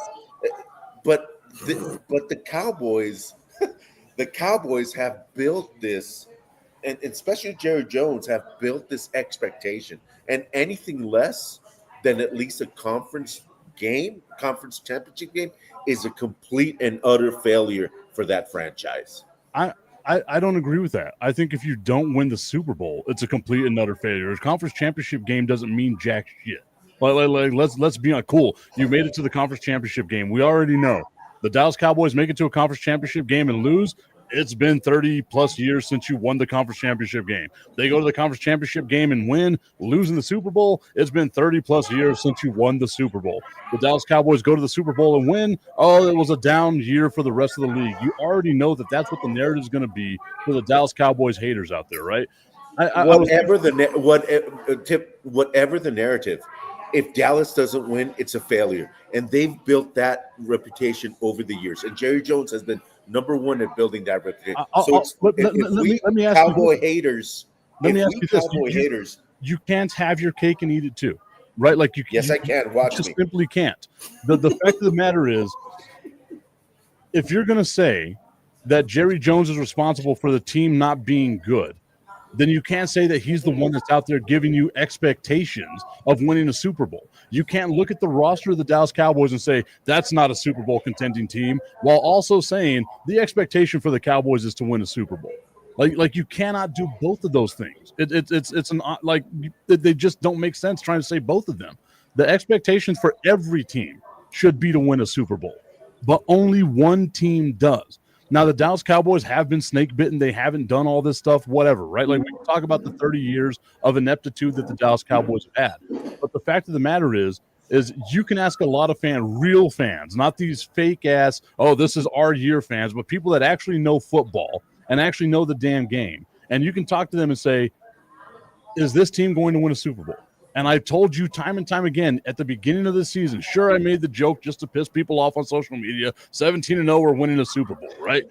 But the Cowboys, the Cowboys have built this, and especially Jerry Jones have built this expectation, and anything less than at least a conference championship game, is a complete and utter failure for that franchise. I don't agree with that. I think if you don't win the Super Bowl, it's a complete and utter failure. A conference championship game doesn't mean jack shit. Like let's be cool. You made it to the conference championship game. We already know the Dallas Cowboys make it to a conference championship game and lose. It's been 30 plus years since you won the conference championship game. They go to the conference championship game and win, losing the Super Bowl. It's been 30 plus years since you won the Super Bowl. The Dallas Cowboys go to the Super Bowl and win. Oh, it was a down year for the rest of the league. You already know that that's what the narrative is going to be for the Dallas Cowboys haters out there, right? Whatever the narrative, if Dallas doesn't win, it's a failure. And they've built that reputation over the years. And Jerry Jones has been number one at building that reputation. Let me ask Cowboy haters. Let me ask you this: Cowboy haters, you can't have your cake and eat it too, right? Like I can. Watch me. Simply can't. The fact of the matter is, if you're going to say that Jerry Jones is responsible for the team not being good, then you can't say that he's the one that's out there giving you expectations of winning a Super Bowl. You can't look at the roster of the Dallas Cowboys and say that's not a Super Bowl contending team, while also saying the expectation for the Cowboys is to win a Super Bowl. Like you cannot do both of those things. They just don't make sense trying to say both of them. The expectations for every team should be to win a Super Bowl, but only one team does. Now, the Dallas Cowboys have been snake bitten. They haven't done all this stuff, whatever, right? Like, we can talk about the 30 years of ineptitude that the Dallas Cowboys have had. But the fact of the matter is you can ask a lot of real fans, not these fake ass, oh, this is our year fans, but people that actually know football and actually know the damn game. And you can talk to them and say, is this team going to win a Super Bowl? And I've told you time and time again at the beginning of the season, sure, I made the joke just to piss people off on social media, 17-0, we're winning a Super Bowl, right?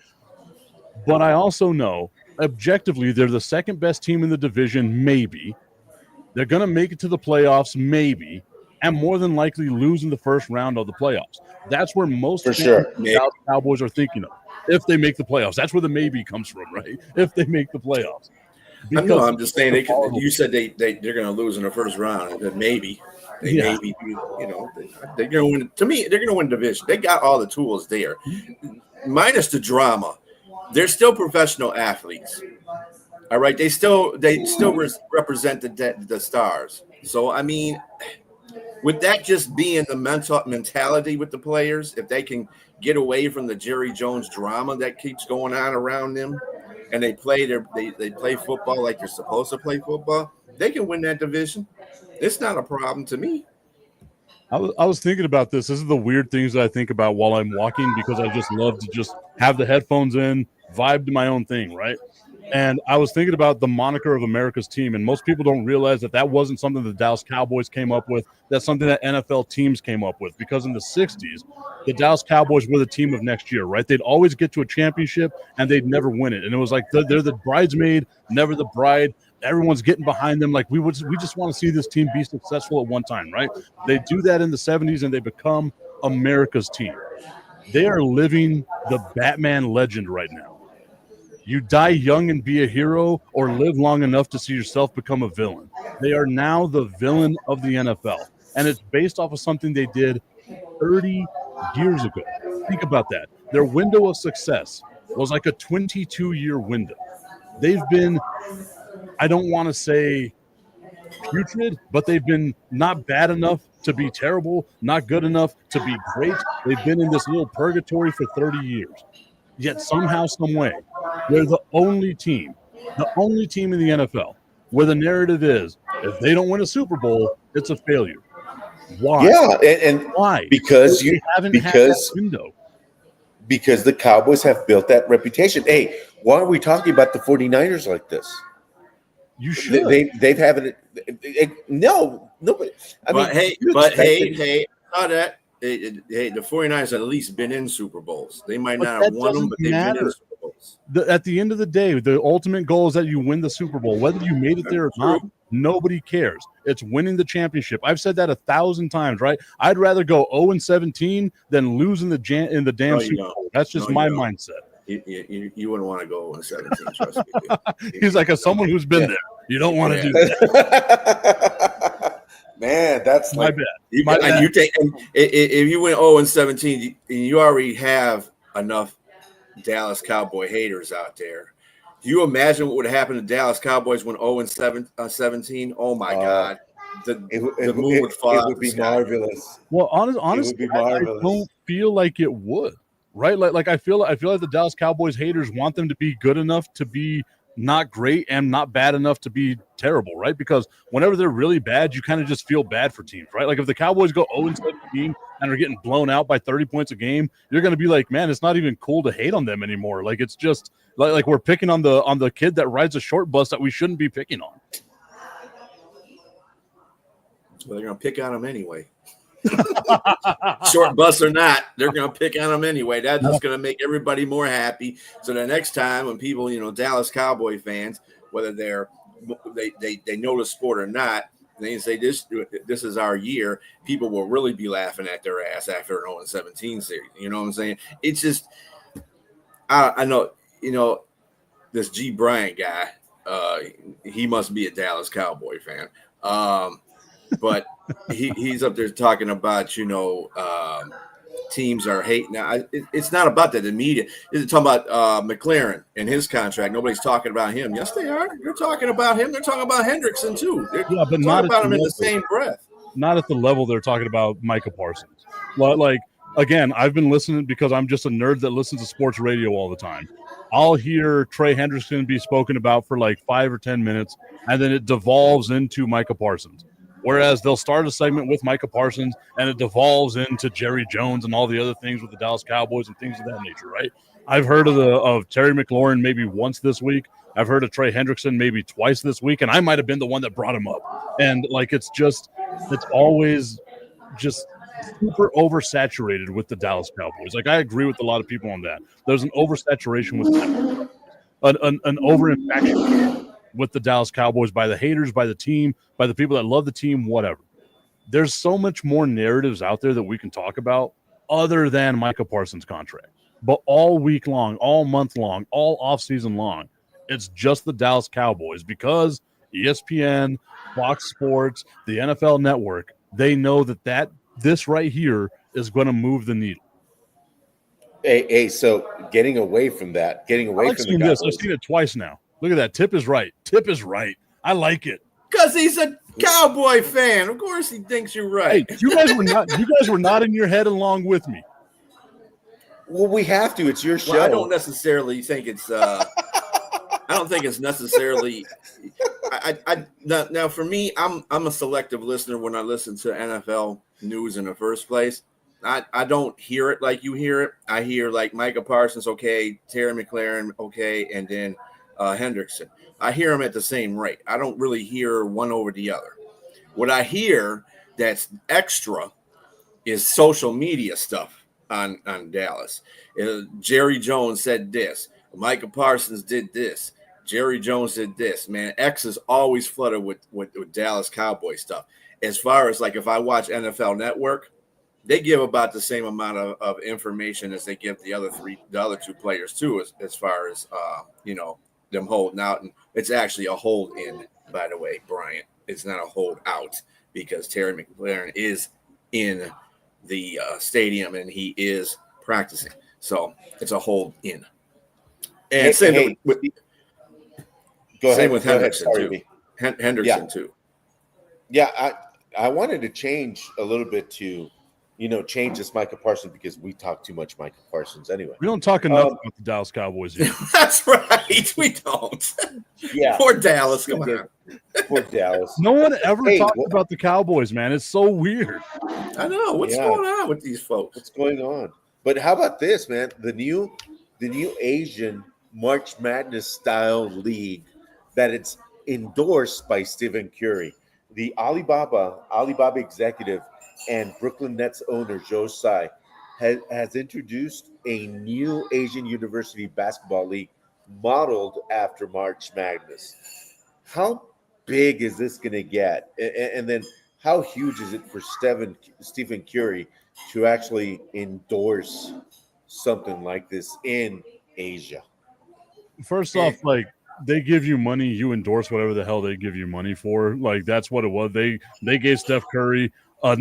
But I also know, objectively, they're the second best team in the division, maybe. They're going to make it to the playoffs, maybe, and more than likely lose in the first round of the playoffs. That's where most Dallas Cowboys are thinking of, if they make the playoffs. That's where the maybe comes from, right? If they make the playoffs. No, I'm just saying. You said they're going to lose in the first round. Maybe they're going to win. To me, they're going to win division. They got all the tools there, minus the drama. They're still professional athletes. All right, they still represent the stars. So I mean, with that just being the mentality with the players, if they can get away from the Jerry Jones drama that keeps going on around them, and they play football like you're supposed to play football, they can win that division. It's not a problem to me. I was thinking about this. This is the weird things that I think about while I'm walking, because I just love to just have the headphones in, vibe to my own thing, right? And I was thinking about the moniker of America's team, and most people don't realize that wasn't something the Dallas Cowboys came up with. That's something that NFL teams came up with, because in the 60s, the Dallas Cowboys were the team of next year, right? They'd always get to a championship, and they'd never win it. And it was like they're the bridesmaid, never the bride. Everyone's getting behind them. Like, we just want to see this team be successful at one time, right? They do that in the 70s, and they become America's team. They are living the Batman legend right now. You die young and be a hero, or live long enough to see yourself become a villain. They are now the villain of the NFL. And it's based off of something they did 30 years ago. Think about that. Their window of success was like a 22-year window. They've been, I don't want to say putrid, but they've been not bad enough to be terrible, not good enough to be great. They've been in this little purgatory for 30 years. Yet somehow, some way, they're the only team in the NFL where the narrative is, if they don't win a Super Bowl, it's a failure. Why? Yeah, and Why? because They you haven't had because that window. because the Cowboys have built that reputation. Hey, why are we talking about the 49ers like this? You should. They've haven't no nobody. I mean, you expect it. hey, saw that. Hey, the 49ers have at least been in Super Bowls. They might But not that have won them, doesn't but they've been in matter. Super Bowls. At the end of the day, the ultimate goal is that you win the Super Bowl. Whether you made it there or not, nobody cares. It's winning the championship. I've said that 1,000 times, right? I'd rather go 0-17 than lose in the damn Super Bowl. That's just my mindset. You wouldn't want to go 17, trust me. He's like, as someone who's been there, you don't want to do that. Man, that's My like bad. And you take, and if you went 0-17, you already have enough Dallas Cowboy haters out there. Do you imagine what would happen to Dallas Cowboys when 0-17? Oh my God, the moon would fall. It would be marvelous. Well, honestly, I don't feel like it would. Right? Like I feel like the Dallas Cowboys haters want them to be good enough to be not great and not bad enough to be terrible, right? Because whenever they're really bad, you kind of just feel bad for teams, right? Like if the Cowboys go 0-17 and are getting blown out by 30 points a game, you're going to be like, man, it's not even cool to hate on them anymore. Like it's just like we're picking on the kid that rides a short bus that we shouldn't be picking on. Well, they're going to pick on him anyway. Short bus or not, they're going to pick on them anyway. That's just going to make everybody more happy. So the next time when people, Dallas Cowboy fans, whether they know the sport or not, they say this is our year, people will really be laughing at their ass after an 0-17 series. You know what I'm saying? It's just I know this G Bryant guy. He must be a Dallas Cowboy fan. But he's up there talking about, teams are hating. Now, it's not about that. The media is talking about McLaren and his contract. Nobody's talking about him. Yes, they are. They're talking about him. They're talking about Hendrickson too. They're but not about him in the same breath. Not at the level they're talking about Micah Parsons. Like again, I've been listening because I'm just a nerd that listens to sports radio all the time. I'll hear Trey Hendrickson be spoken about for like 5 or 10 minutes, and then it devolves into Micah Parsons. Whereas they'll start a segment with Micah Parsons and it devolves into Jerry Jones and all the other things with the Dallas Cowboys and things of that nature, right? I've heard of Terry McLaurin maybe once this week. I've heard of Trey Hendrickson maybe twice this week, and I might have been the one that brought him up. And like it's always just super oversaturated with the Dallas Cowboys. Like I agree with a lot of people on that. There's an oversaturation with them. An over-infatuation with the Dallas Cowboys by the haters, by the team, by the people that love the team, whatever. There's so much more narratives out there that we can talk about other than Micah Parsons' contract. But all week long, all month long, all offseason long, it's just the Dallas Cowboys because ESPN, Fox Sports, the NFL Network, they know that this right here is going to move the needle. Hey, so getting away from that, I've seen it twice now. Look at that. Tip is right. I like it. Because he's a Cowboy fan. Of course he thinks you're right. Hey, you guys were not in your head along with me. Well, we have to. It's your show. Well, I don't necessarily think it's I don't think it's necessarily now for me, I'm a selective listener when I listen to NFL news in the first place. I don't hear it like you hear it. I hear like Micah Parsons, okay, Terry McLaurin, okay, and then Hendrickson. I hear them at the same rate. I don't really hear one over the other. What I hear that's extra is social media stuff on Dallas. Jerry Jones said this. Micah Parsons did this. Jerry Jones did this. Man, X is always flooded with Dallas Cowboy stuff. As far as like if I watch NFL Network, they give about the same amount of information as they give the other two players too, as far as them holding out. And it's actually a hold in, by the way, Bryant. It's not a hold out because Terry McLaurin is in the stadium and he is practicing. So it's a hold in. And same with Hendrickson too. Hendrickson too. Yeah, I wanted to change a little bit to change this Micah Parsons because we talk too much Micah Parsons anyway. We don't talk enough about the Dallas Cowboys here. That's right. We don't. Yeah. Poor Dallas. Come on. Poor Dallas. No one ever Hey, talks about the Cowboys, man. It's so weird. I know what's Yeah. going on with these folks. What's going on? But how about this, man? The new Asian March Madness style league that it's endorsed by Stephen Curry, the Alibaba executive and Brooklyn Nets owner Joe Tsai has introduced a new Asian university basketball league modeled after March Madness. How big is this going to get? And then how huge is it for Stephen Curry to actually endorse something like this in Asia? First off, like they give you money, you endorse whatever the hell they give you money for. Like that's what it was. They gave Steph Curry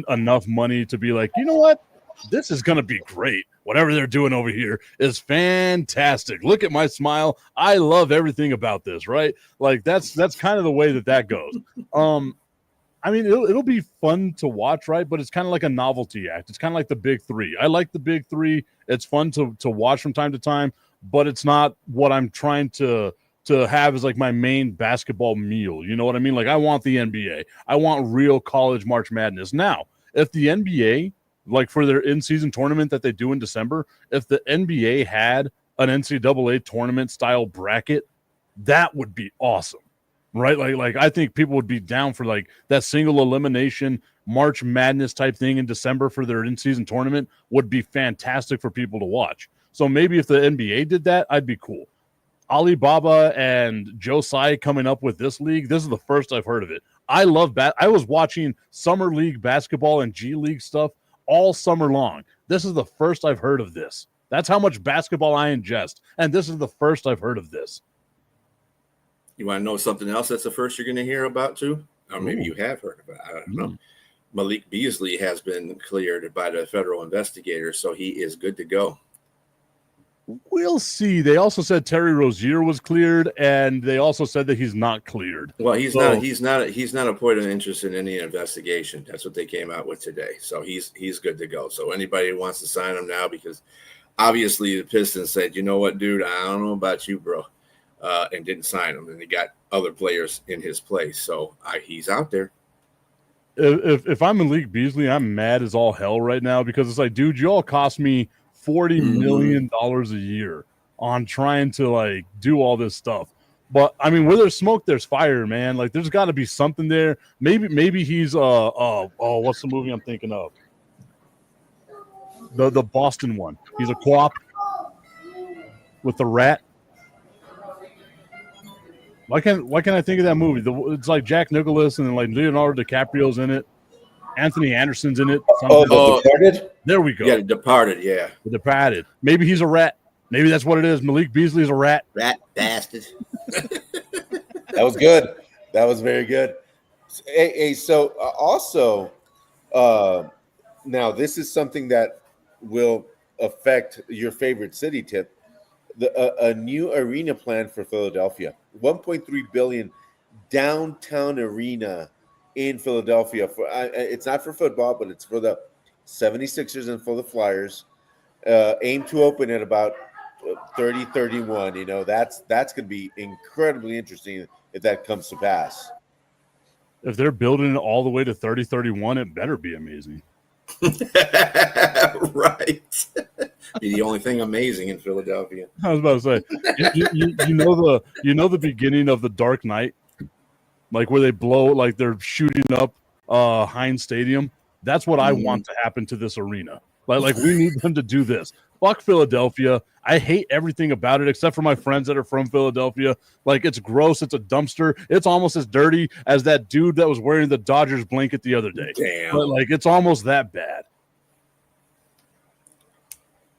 enough money to be like, you know what? This is gonna be great. Whatever they're doing over here is fantastic. Look at my smile. I love everything about this. Right? Like that's kind of the way that goes. I mean, it'll be fun to watch, right? But it's kind of like a novelty act. It's kind of like the Big Three. I like the Big Three. It's fun to watch from time to time, but it's not what I'm trying to have as like my main basketball meal. You know what I mean? Like I want the NBA. I want real college March Madness. Now, if the NBA, like for their in-season tournament that they do in December, if the NBA had an NCAA tournament style bracket, that would be awesome. Right, like I think people would be down for like that single elimination March Madness type thing in December for their in-season tournament would be fantastic for people to watch. So maybe if the NBA did that, I'd be cool. Alibaba and Joe Tsai coming up with this league. This is the first I've heard of it. I love I was watching summer league basketball and G League stuff all summer long. This is the first I've heard of this. That's how much basketball I ingest, and this is the first I've heard of this. You want to know something else that's the first you're going to hear about too? Or maybe you have heard about it. I don't know. Malik Beasley has been cleared by the federal investigator, so he is good to go. We'll see. They also said Terry Rozier was cleared, and they also said that he's not cleared. Well, he's not a point of interest in any investigation. That's what they came out with today. So he's good to go. So anybody who wants to sign him now, because obviously the Pistons said, you know what, dude, I don't know about you, bro. And didn't sign him, and he got other players in his place. So he's out there. If I'm Malik Beasley, I'm mad as all hell right now because it's like, dude, you all cost me $40 million a year on trying to like do all this stuff. But I mean, where there's smoke, there's fire, man. Like there's got to be something there. Maybe he's what's the movie I'm thinking of? The Boston one. He's a co-op with the rat. Why can't I think of that movie? It's like Jack Nicklaus and then like Leonardo DiCaprio's in it. Anthony Anderson's in it. The Departed? There we go. Yeah, Departed, yeah. The Departed. Maybe he's a rat. Maybe that's what it is. Malik Beasley's a rat. Rat bastard. That was good. That was very good. Hey, so also, now this is something that will affect your favorite city, Tip. A new arena plan for Philadelphia. 1.3 billion downtown arena in Philadelphia. It's not for football, but it's for the 76ers and for the Flyers. Aim to open at about 30-31. You know, that's going to be incredibly interesting if that comes to pass. If they're building it all the way to 30-31, it better be amazing. Right. Be the only thing amazing in Philadelphia. I was about to say, you know the beginning of the Dark Knight, like where they blow, like they're shooting up Heinz Stadium. That's what I want to happen to this arena. Like we need them to do this. Fuck Philadelphia. I hate everything about it except for my friends that are from Philadelphia. Like it's gross. It's a dumpster. It's almost as dirty as that dude that was wearing the Dodgers blanket the other day. Damn. But like it's almost that bad.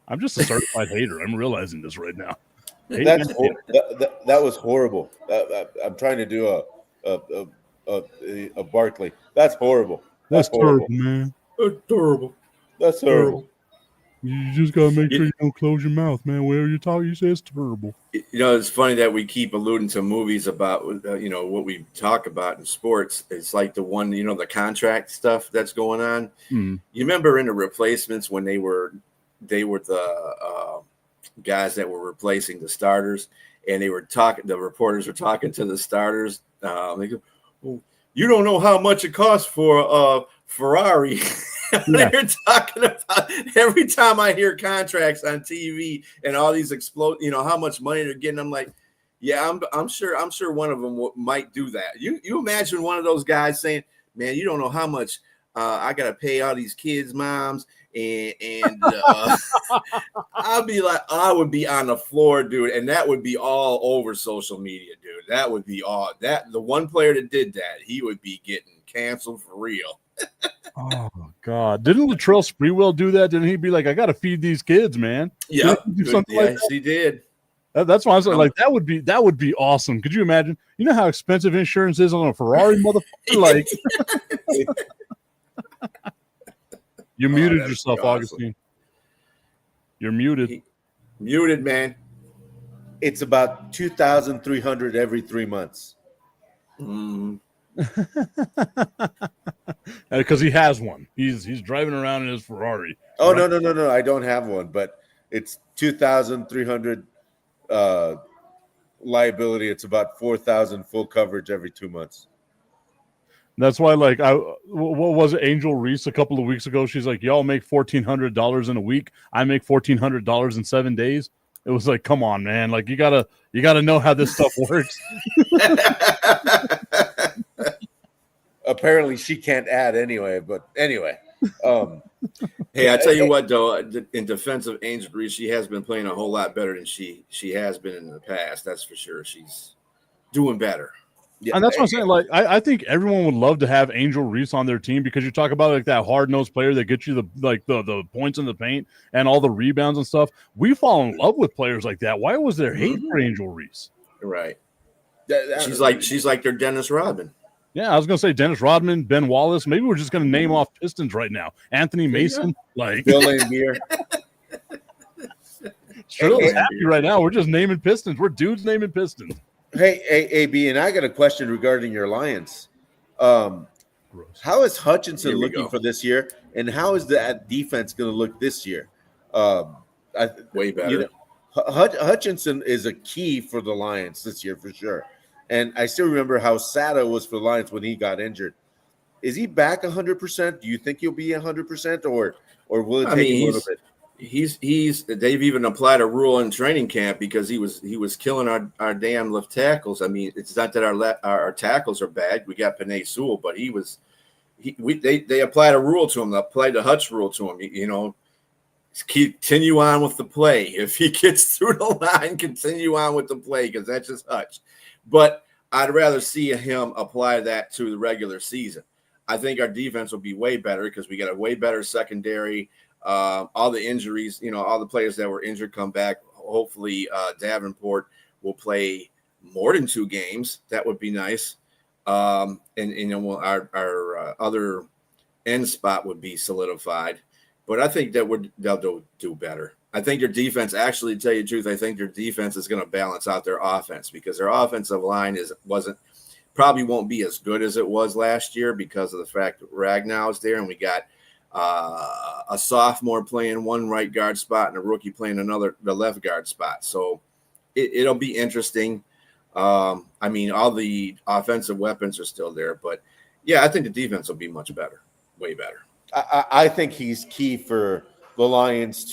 I'm just a certified hater. I'm realizing this right now. That was horrible. I'm trying to do a Barkley. That's horrible. That's terrible, man. That's terrible. You just gotta make sure you don't close your mouth, man. Whenever you talk, you say it's terrible. You know, it's funny that we keep alluding to movies about, what we talk about in sports. It's like the one, the contract stuff that's going on. You remember in the Replacements when they were the guys that were replacing the starters, and they were talking. The reporters were talking to the starters. They go, You don't know how much it costs for a Ferrari. Yeah. They're talking about every time I hear contracts on TV and all these explode, how much money they're getting. I'm like, yeah, I'm sure one of them might do that. You imagine one of those guys saying, man, you don't know how much I got to pay all these kids' moms. And I'll be like, I would be on the floor, dude. And that would be all over social media, dude. That would be all that. The one player that did that, he would be getting canceled for real. Oh God! Didn't Latrell Sprewell do that? Didn't he be like, "I got to feed these kids, man"? Yeah, like he did. That's why I was like, that would be awesome. Could you imagine? You know how expensive insurance is on a Ferrari, motherfucker? Like, you muted yourself, awesome. Augustine. You're muted. Muted, man. It's about 2,300 every 3 months. Because he has one. He's driving around in his Ferrari. Oh, right? No. I don't have one, but it's 2,300 liability. It's about 4,000 full coverage every 2 months. That's why, like, what was it, Angel Reese a couple of weeks ago? She's like, y'all make $1,400 in a week. I make $1,400 in 7 days. It was like, come on, man. Like, you gotta know how this stuff works. Apparently she can't add anyway, but anyway. Hey, I tell you what, though, in defense of Angel Reese, she has been playing a whole lot better than she has been in the past. That's for sure. She's doing better. Yeah, and that's what I'm saying. Like, I think everyone would love to have Angel Reese on their team because you talk about like that hard-nosed player that gets you the points in the paint and all the rebounds and stuff. We fall in love with players like that. Why was there hate for Angel Reese? Right. She's like their Dennis Rodman. Yeah, I was gonna say Dennis Rodman, Ben Wallace. Maybe we're just gonna name off Pistons right now. Anthony Mason, like Bill Laimbeer. Sterling's happy right now. We're just naming Pistons. We're dudes naming Pistons. Hey, AB, and I got a question regarding your Lions. How is Hutchinson looking for this year, and how is that defense going to look this year? Way better. Hutchinson is a key for the Lions this year for sure. And I still remember how sad I was for the Lions when he got injured. Is he back 100%? Do you think he'll be 100%, or will it take a little bit? They've even applied a rule in training camp because he was killing our damn left tackles. I mean, it's not that our tackles are bad. We got Penei Sewell, but they applied a rule to him. They applied the Hutch rule to him. Continue on with the play. If he gets through the line, continue on with the play because that's just Hutch. But I'd rather see him apply that to the regular season. I think our defense will be way better because we got a way better secondary. All the injuries, all the players that were injured come back. Hopefully, Davenport will play more than 2 games. That would be nice. Our other end spot would be solidified. But I think that they'll do better. I think their defense, actually, to tell you the truth, I think their defense is going to balance out their offense because their offensive line probably won't be as good as it was last year because of the fact that Ragnow is there and we got a sophomore playing one right guard spot and a rookie playing the left guard spot. So it'll be interesting. I mean, all the offensive weapons are still there, but yeah, I think the defense will be much better, way better. I think he's key for the Lions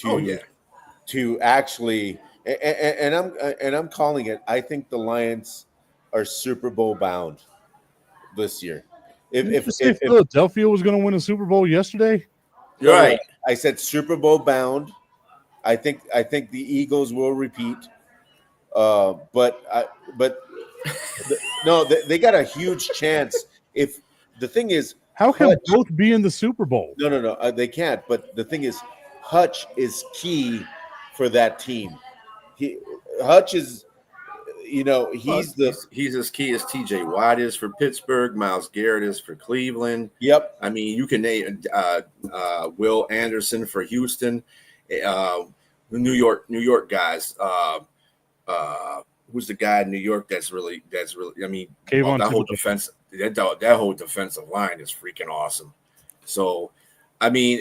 to actually, and I'm calling it. I think the Lions are Super Bowl bound this year. If Philadelphia was going to win a Super Bowl yesterday. You're right. I said Super Bowl bound. I think the Eagles will repeat. No, they got a huge chance. If the thing is, how can both be in the Super Bowl? No, they can't. But the thing is, Hutch is key for that team. Hutch is, he's as key as T.J. Watt is for Pittsburgh. Myles Garrett is for Cleveland. Yep. I mean, you can name Will Anderson for Houston. New York guys. Who's the guy in New York that's really? I mean, that whole defensive line is freaking awesome. So, I mean,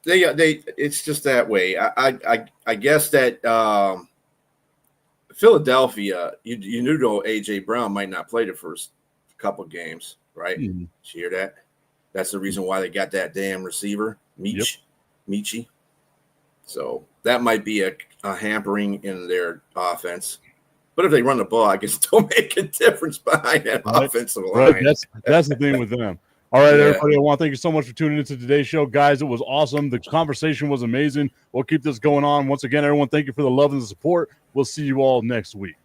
it's just that way. I guess that. Philadelphia, you knew AJ Brown might not play the first couple games, right? Mhm. Did you hear that? That's the reason why they got that damn receiver, Michi. So that might be a hampering in their offense. But if they run the ball, I guess it don't make a difference behind that offensive line. Right. That's the thing with them. All right, Yeah. everybody. I want to thank you so much for tuning into today's show, guys. It was awesome. The conversation was amazing. We'll keep this going on. Once again, everyone, thank you for the love and the support. We'll see you all next week.